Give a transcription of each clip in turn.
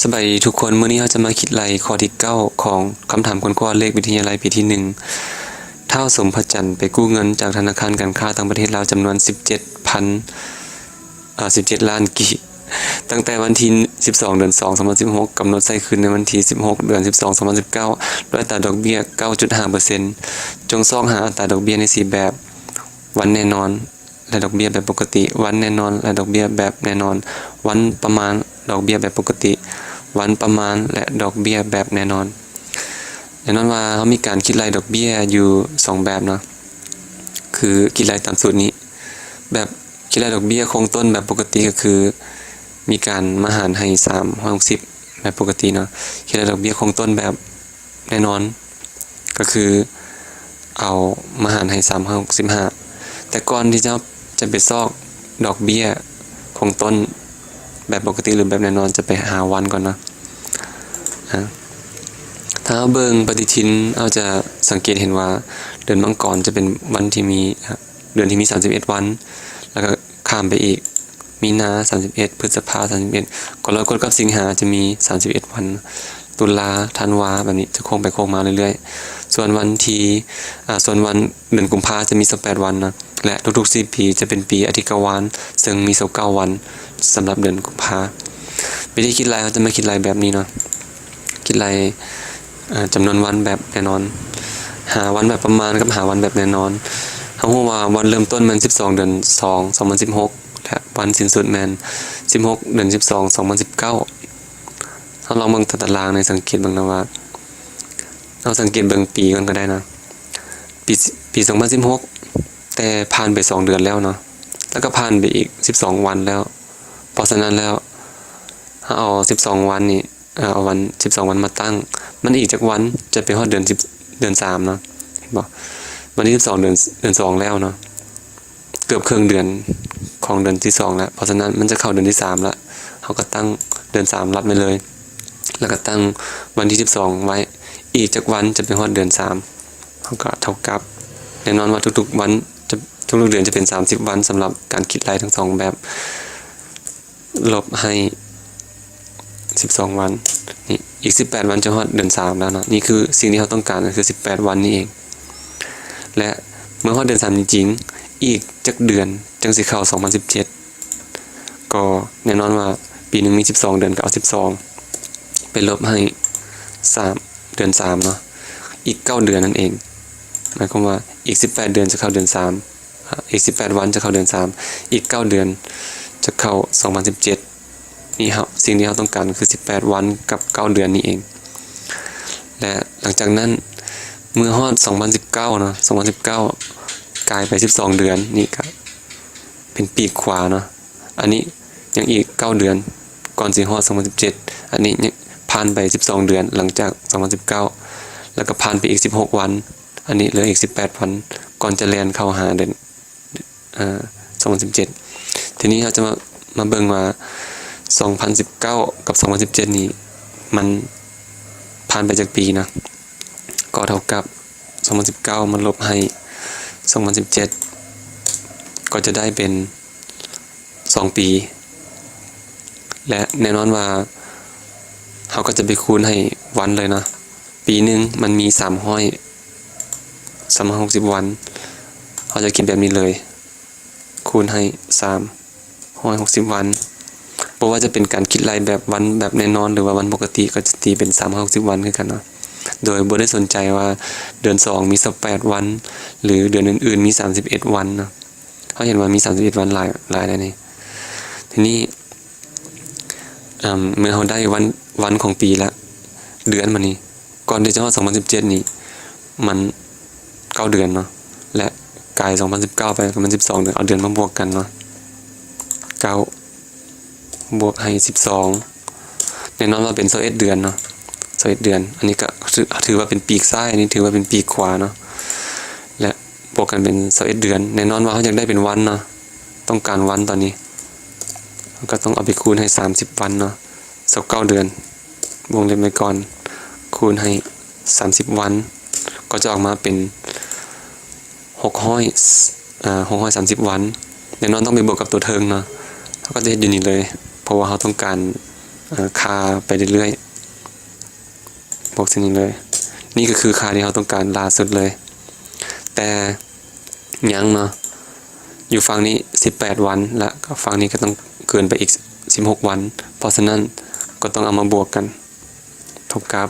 สบายดีทุกคนมื้อนี้เราจะมาคิดไล่ข้อที่9ของคำถามกวนๆเลขวิทยาลัยปีที่1ท้าวสมพระจันทร์ไปกู้เงินจากธนาคารการค้าต่างประเทศลาวจำนวน17 ล้านกีบตั้งแต่วันที่12เดือน2 2016กำหนดใช้คืนในวันที่16เดือน12 2019ด้วยอัตราดอกเบี้ย 9.5% จงซอกหาอัตราดอกเบี้ยใน4แบบวันแน่นอนและดอกเบี้ยแบบปกติวันแน่นอนและดอกเบี้ยแบบแน่นอนวันประมาณดอกเบี้ยแบบปกติวันประมาณและดอกเบี้ยแบบแน่นอนแน่นอนว่าเขามีการคิดรายดอกเบี้ยอยู่2แบบเนาะคือคิดรายตามสูตรนี้แบบคิดรายดอกเบี้ยคงต้นแบบปกติก็คือมีการมาหารให้360แบบปกติเนาะคิดรายดอกเบี้ยคงต้นแบบแน่นอนก็คือเอามาหารให้365แต่ก่อนที่จะไปซอกดอกเบี้ยคงต้นแบบปกติหรือแบบแน่นอนจะไปหาวันก่อนนะถ้าเบิ่งปฏิทินเราจะสังเกตเห็นว่าเดือนมังกรจะเป็นวันที่มีเดือนที่มี31วันแล้วก็ข้ามไปอีกมีนา31พฤษภา31กรกฎกับสิงหาจะมี31วันตุลาธันวาแบบนี้จะโค้งไปโค้งมาเรื่อยๆส่วนวันเดือนกุมภาจะมี28วันนะและทุกๆ4ปีจะเป็นปีอธิกวาลซึ่งมี29วันสำหรับเดือนกุมภาวิธีคิดรายเขาจะมาคิดรายแบบนี้เนาะคิดรายจำนวนวันแบบแน่นอนหาวันแบบประมาณกับหาวันแบบแน่นอนเขาฮู้ว่าวันเริ่มต้นมัน12เดือน2 2016และวันสิ้นสุดมัน16เดือน12 2019เราลองเบิ่งตารางในสังเกตเบิ่งนะว่าเราสังเกตเบิ่งปีก่อนก็ได้นะปี2016แต่ผ่านไป2เดือนแล้วเนาะแล้วก็ผ่านไปอีก12วันแล้วเพราะฉะนั้นแล้วถ้าเอา12วันนี่เอาวัน12วันมาตั้งมันอีกจากวันจะไปฮอดเดือน3เนาะเห็นบ่วันที่12เดือน2แล้วเนาะเกือบครึ่งเดือนของเดือนที่2แล้วเพราะฉะนั้นมันจะเข้าเดือนที่3แล้วเฮาก็ตั้งเดือน3รับไว้เลยแล้วก็ตั้งวันที่12ไว้อีกจากวันจะไปฮอดเดือน3เฮาก็เท่ากับแน่นอนว่าทุกๆวันทุกๆเดือนจะเป็น30วันสำหรับการคิดรายทั้ง2แบบลบให้12วันนี่อีก18วันจะฮอดเดือน3แล้วเนาะนี่คือสิ่งที่เราต้องการก็คือ18วันนี้เองและเมื่อฮอดเดือน3จริงๆอีกจักเดือนจังสิเข้า2017ก็แน่นอนว่าปีนึงมี12เดือนก็เอา12ไปลบให้3เดือน3เนาะอีก9เดือนนั่นเองหมายความว่าอีก18เดือนจะเข้าเดือน3อีก18วันจะเข้าเดือน3อีก9เดือนจะเข้า2017นี่ครับสิ่งที่เราต้องการคือ18วันกับ9เดือนนี้เองและหลังจากนั้นเมื่อฮอด2019เนาะ2019กลายไป12เดือนนี่ก็เป็นปีกขวาเนาะอันนี้ยังอีก9เดือนก่อนสิฮอด2017อันนี้ผ่านไป12เดือนหลังจาก2019แล้วก็ผ่านไปอีก16วันอันนี้เหลืออีก18วันก่อนจะแล่นเข้าหาเดือน2017ทีนี้เราจะมาเบิ่งว่า2019กับ2017นี่มันผ่านไปจากปีนะก็เท่ากับ2019มันลบให้2017ก็จะได้เป็น2ปีและแน่นอนว่าเขาก็จะไปคูณให้วันเลยนะปีนึงมันมี360วันเขาจะคิดแบบนี้เลยคูณให้360วันเพราะว่าจะเป็นการคิดรายแบบวันแบบแน่นอนหรือว่าวันปกติก็จะตีเป็น360วันคือกันเนาะโดยบ่ได้สนใจว่าเดือน2มี18วันหรือเดือนอื่นๆมี31วันเนาะเขาเห็นว่ามี31วันหลายได้นี่ทีนี้เมื่อเราได้วันของปีละเดือนมานี่ก่อนที่จะฮอด2017นี่มัน9เดือนเนาะและกลาย2019ไปมัน12เดือนเอาเดือนมาบวกกันเนาะ9บวกให้12แน่นอนว่าเป็น21เดือนเนาะ21เดือนอันนี้ก็ถือว่าเป็นปีกซ้ายอันนี้ถือว่าเป็นปีกขวาเนาะและบวกกันเป็น21เดือนแน่นอนว่าเขาอยากได้เป็นวันเนาะต้องการวันตอนนี้ก็ต้องเอาไปคูณให้30วันเนาะ29เดือนวงเล็บไว้ก่อนคูณให้30วันก็จะออกมาเป็น630วันแน่นอนต้องไปบวกกับตัวเทิงเนาะเขาก็จะอยู่นี่เลยเพราะว่าเขาต้องการ ค่าไปเรื่อยๆบวกสิ่งนี้เลยนี่ก็คือค่าที่เราต้องการล่าสุดเลยแต่ยังเนาะอยู่ฝั่งนี้18วันและก็ฝั่งนี้ก็ต้องเกินไปอีก16วันเพราะฉะนั้นก็ต้องเอามาบวกกันเท่ากับ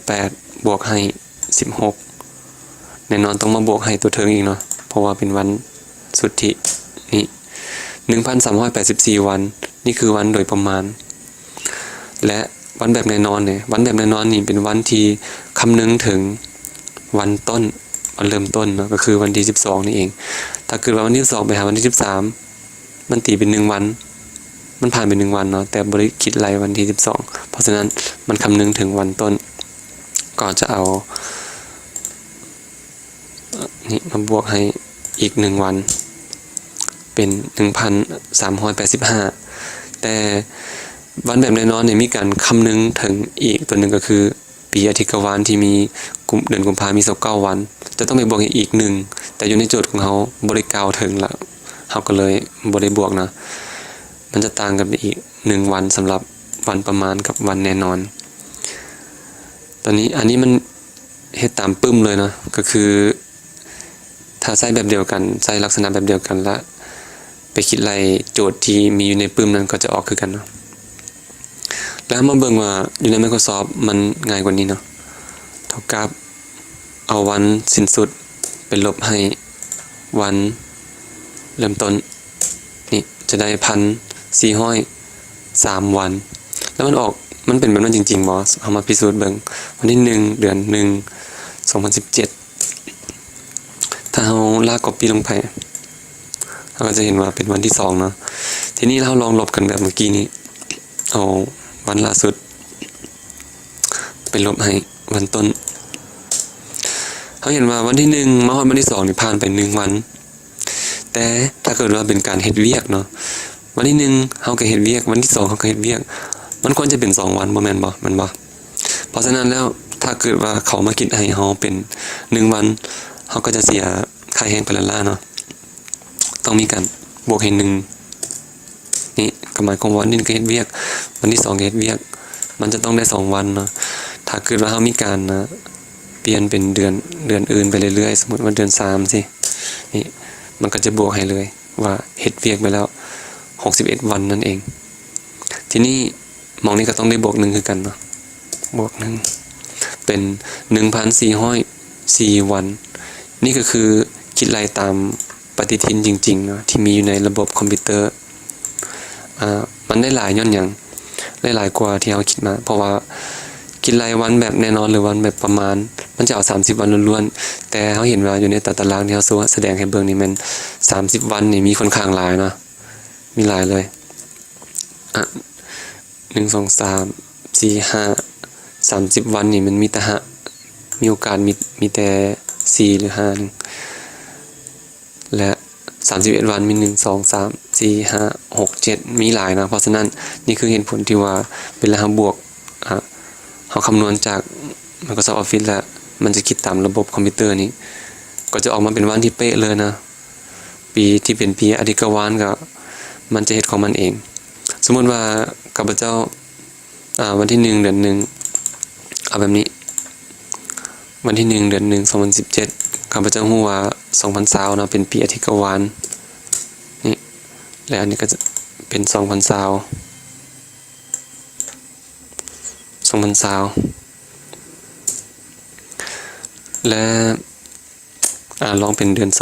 18บวกให้16แน่นอนต้องมาบวกให้ตัวเทิงอีกเนาะเพราะว่าเป็นวันสุทธินี่ 1,384 วันนี่คือวันโดยประมาณและวันแบบแน่นอนเนี่ยวันแบบแน่นอนนี่เป็นวันที่คำนึงถึงวันต้นวันเริ่มต้นเนาะก็คือวันที่12นี่เองถ้าเกิดว่าวันที่12ไปหาวันที่13มันตีเป็น1วันมันผ่านไป1วันเนาะแต่บ่ได้คิดไล่วันที่12เพราะฉะนั้นมันคำนึงถึงวันต้นก็จะเอานี่มาบวกให้อีก1วันเป็น 1,385 แต่วันแบบแน่นอนเนี่ยมีการคำนึงถึงอีกตัวหนึ่งก็คือปีอาทิตย์กวาลที่มีเดือนกุมภามี29วันจะต้องไปบวกอีก1แต่อยู่ในโจทย์ของเขาบริกล่าวถึงละเขาก็เลยบ่ได้บวกนะมันจะต่างกันไปอีก1วันสำหรับวันประมาณกับวันแน่นอนตอนนี้อันนี้มันเฮ็ดตามปึ้มเลยเนาะก็คือถ้าใช้แบบเดียวกันใช้ลักษณะแบบเดียวกันและไปคิดไล่โจทย์ที่มีอยู่ในปึ้มนั้นก็จะออกคือกันเนาะแล้วมาเบิ่งว่าอยู่ใน Microsoft มันง่ายกว่านี้เนาะเท่ากับเอาวันสิ้นสุดเป็นลบให้วันเริ่มต้นนี่จะได้1,403 วันแล้วมันออกมันเป็นแบบนั้นจริงๆบ่เอามาพิสูจน์เบิ่งวันที่1เดือน1 2017ถ้าเราลาก copy ลงไปเราก็จะเห็นว่าเป็นวันที่2เนาะทีนี้เราลองลบกันแบบเมื่อกี้นี้เอาวันล่าสุดเป็นลบให้วันต้นเขาเห็นว่าวันที่1มาฮอดวันที่2นี่ผ่านไป1วันแต่ถ้าเกิดว่าเป็นการเฮ็ดเวียกเนาะวันที่1เฮาก็เฮ็ดเวียกวันที่2เฮาก็เฮ็ดเวียกมันควรจะเป็น2วันบ่แม่นบ่แม่นบ่เพราะฉะนั้นแล้วถ้าเกิดว่าเขามาคิดให้เฮาเป็น1วันเฮาก็จะเสียค่าแรงไปละเนาะต้องมีการบวกให้1นี่ก็หมายความว่าวันที่1ก็เฮ็ดเวียกวันที่2ก็เฮ็ดเวียกมันจะต้องได้2วันเนาะถ้าเกิดว่าเฮามีการเปลี่ยนเป็นเดือนอื่นไปเรื่อยๆสมมุติว่าเดือน3สินี่มันก็จะบวกให้เลยว่าเฮ็ดเวียกไปแล้ว61วันนั่นเองทีนี้มองนี้ก็ต้องได้บวก1คือกันเนาะบวก1เป็น 1,404 วันนี่ก็คือคิดไล่ตามปฏิทินจริงๆเนาะที่มีอยู่ในระบบคอมพิวเตอร์มันได้หลายย้อนหยังได้หลายกว่าที่เราคิดมาเพราะว่าคิดรายวันแบบแน่นอนหรือวันแบบประมาณมันจะเอา30วันล้วนๆแต่เขาเห็นว่าอยู่ในตารางที่เขาแสดงให้เบิ่งนี่มัน30วันนี่มีค่อนข้างหลายเนาะมีหลายเลย1 2 3 4 5 30วันนี่มันมีแต่มีโอกาสมีแต่4หรือ5นึงและ31วันมี1 2 3 4 5 6 7มีหลายนะเพราะฉะนั้นนี่คือเหตุผลที่ว่าเวลาเราบวกเราคำนวณจาก Microsoft Office แล้วมันจะคิดตามระบบคอมพิวเตอร์นี้ก็จะออกมาเป็นวันที่เป๊ะเลยนะปีที่เป็นปีอาทิตย์กวาลก็มันจะเฮ็ดของมันเองสมมุติว่าข้าพเจ้าวันที่1เดือน1เอาแบบนี้วันที่1เดือน1 2017ข้าพเจ้าฮู้ว่า2020เนาะเป็นปีอาทิตย์กวาลนี่และอันนี้ก็จะเป็น2020และลองเป็นเดือน2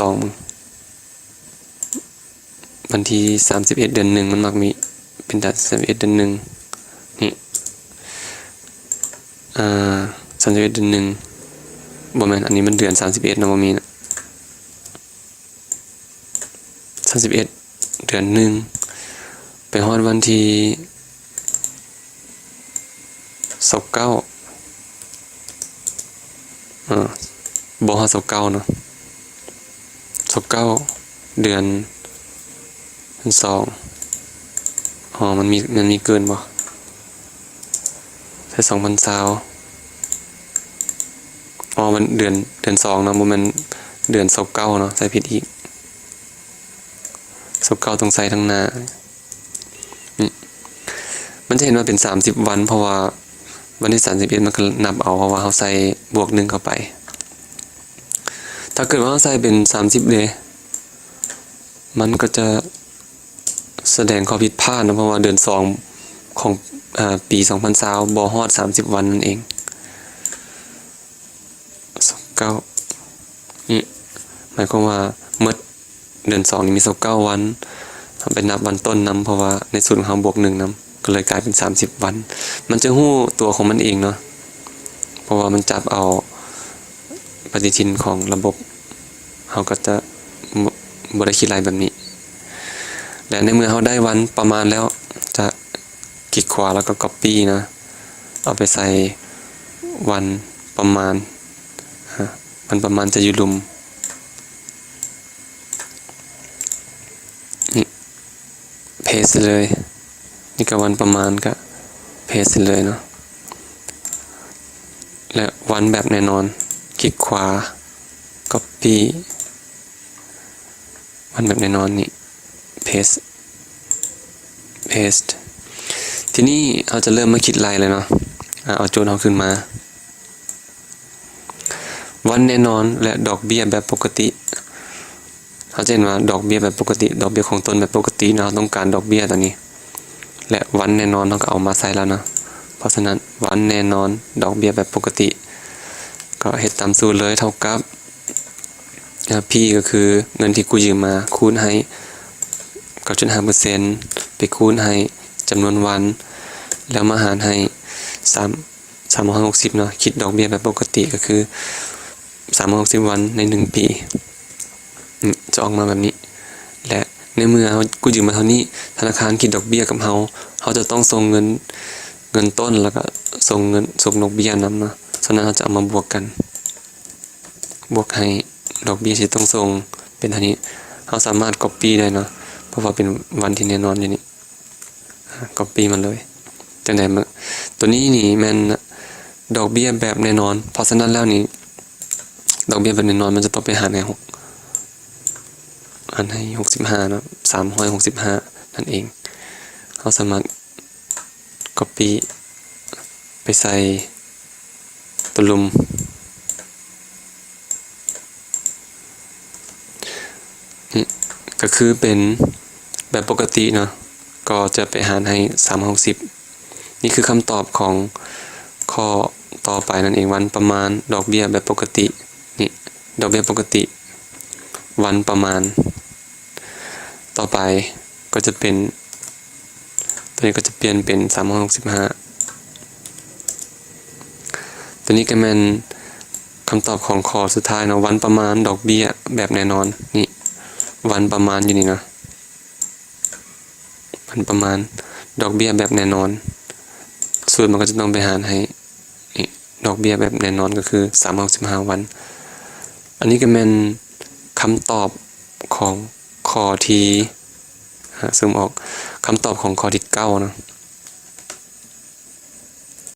วันที่31เดือน1มันมักมีเป็น31เดือน1นี่31เดือน1บ่แม่นอันนี้มันเดือน31เนาะบ่มีนะ31เดือน1ไปฮอดวันที่29บ่ฮอด29เนาะ29เดือน2มันมีเกินบ่ใช่2020มันเดือน2เนาะบ่แม่นเดือน29เนาะใส่ผิดอีก29ต้องใส่ทั้งหน้า มันจะเห็นว่าเป็น30วันเพราะว่าวันที่31มันก็นับเอาเพราะว่าเราใส่บวก1เข้าไปถ้าเกิดว่าเราใส่เป็น30เดย์มันก็จะแสดงข้อผิดพลาดนะเพราะว่าเดือน2ของปี2020บ่ฮอด30วันนั่นเอง29นี่หมายความว่าเมื่อเดือน2นี่มี29วันเป็นนับวันต้นนํเพราะว่าในสูตรของเราบวก1นํก็เลยกลายเป็น30วันมันจะฮู้ตัวของมันเองเนาะเพราะว่ามันจับเอาปฏิทินของระบบเราก็จะบ่ได้คิดอะไรแบบนี้และในเมื่อเราได้วันประมาณแล้วจะคลิกขวาแล้วก็ copy นะเอาไปใส่วันประมาณวันประมาณจะอยู่หลุมนี่เพสเลยนี่ก็วันประมาณก็เพสเลยเนาะและวันแบบแน่นอนคลิกขวา copy วันแบบแน่นอนนี่ paste ทีนี้เราจะเริ่มมาคิดไล่เลยเนาะเอาโจทย์เราขึ้นมาวันแน่นอนและดอกเบี้ยแบบปกติเขาจะเห็นว่าดอกเบี้ยแบบปกติดอกเบี้ยของต้นแบบปกติเราต้องการดอกเบี้ยตัวนี้และวันแน่นอนเราก็เอามาใส่แล้วนะเพราะฉะนั้นวันแน่นอนดอกเบี้ยแบบปกติก็เฮ็ดตามสูตรเลยเท่ากับP ก็คือเงินที่กูยืมมาคูณให้ 9.5% ไปคูณให้จำนวนวันแล้วมาหารให้360เนาะคิดดอกเบี้ยแบบปกติก็คือ360วันใน1ปีจะออกมาแบบนี้และในเมื่อกูยืมมาเท่านี้ธนาคารคิดดอกเบี้ยกับเราจะต้องส่งเงินต้นแล้วก็ส่งดอกเบี้ยนำเนาะฉะนั้นเราจะเอามาบวกกันบวกให้ดอกเบี้ยที่ต้องส่งเป็นเท่านี้เราสามารถ copy ได้เนาะเพราะว่าเป็นวันที่แน่นอนอยู่นี่ copy มันเลยจังได๋ตัวนี้นี่แม่นดอกเบี้ยแบบแน่นอนเพราะฉะนั้นแล้วนี่ดอกเบี้ยแบบแน่นอนมันจะต้องไปหารให้65เนาะ365นั่นเองเราสามารถ copy ไปใส่ตัวลุมนี่ก็คือเป็นแบบปกติเนาะก็จะไปหารให้360นี่คือคำตอบของข้อต่อไปนั่นเองวันประมาณดอกเบี้ยแบบปกตินี่ดอกเบี้ยปกติวันประมาณต่อไปก็จะเป็นตัวนี้ก็จะเปลี่ยนเป็น365ตัวนี้ก็เป็นคำตอบของข้อสุดท้ายเนาะวันประมาณดอกเบี้ยแบบแน่นอนนี่วันประมาณอยู่นี่นะวันประมาณดอกเบี้ยแบบแน่นอนส่วนมันก็จะต้องไปหารให้นี่ดอกเบี้ยแบบแน่นอนก็คือ365วันอันนี้ก็เป็นคำตอบของข้อที่ซูมออกคำตอบของข้อที่9นะ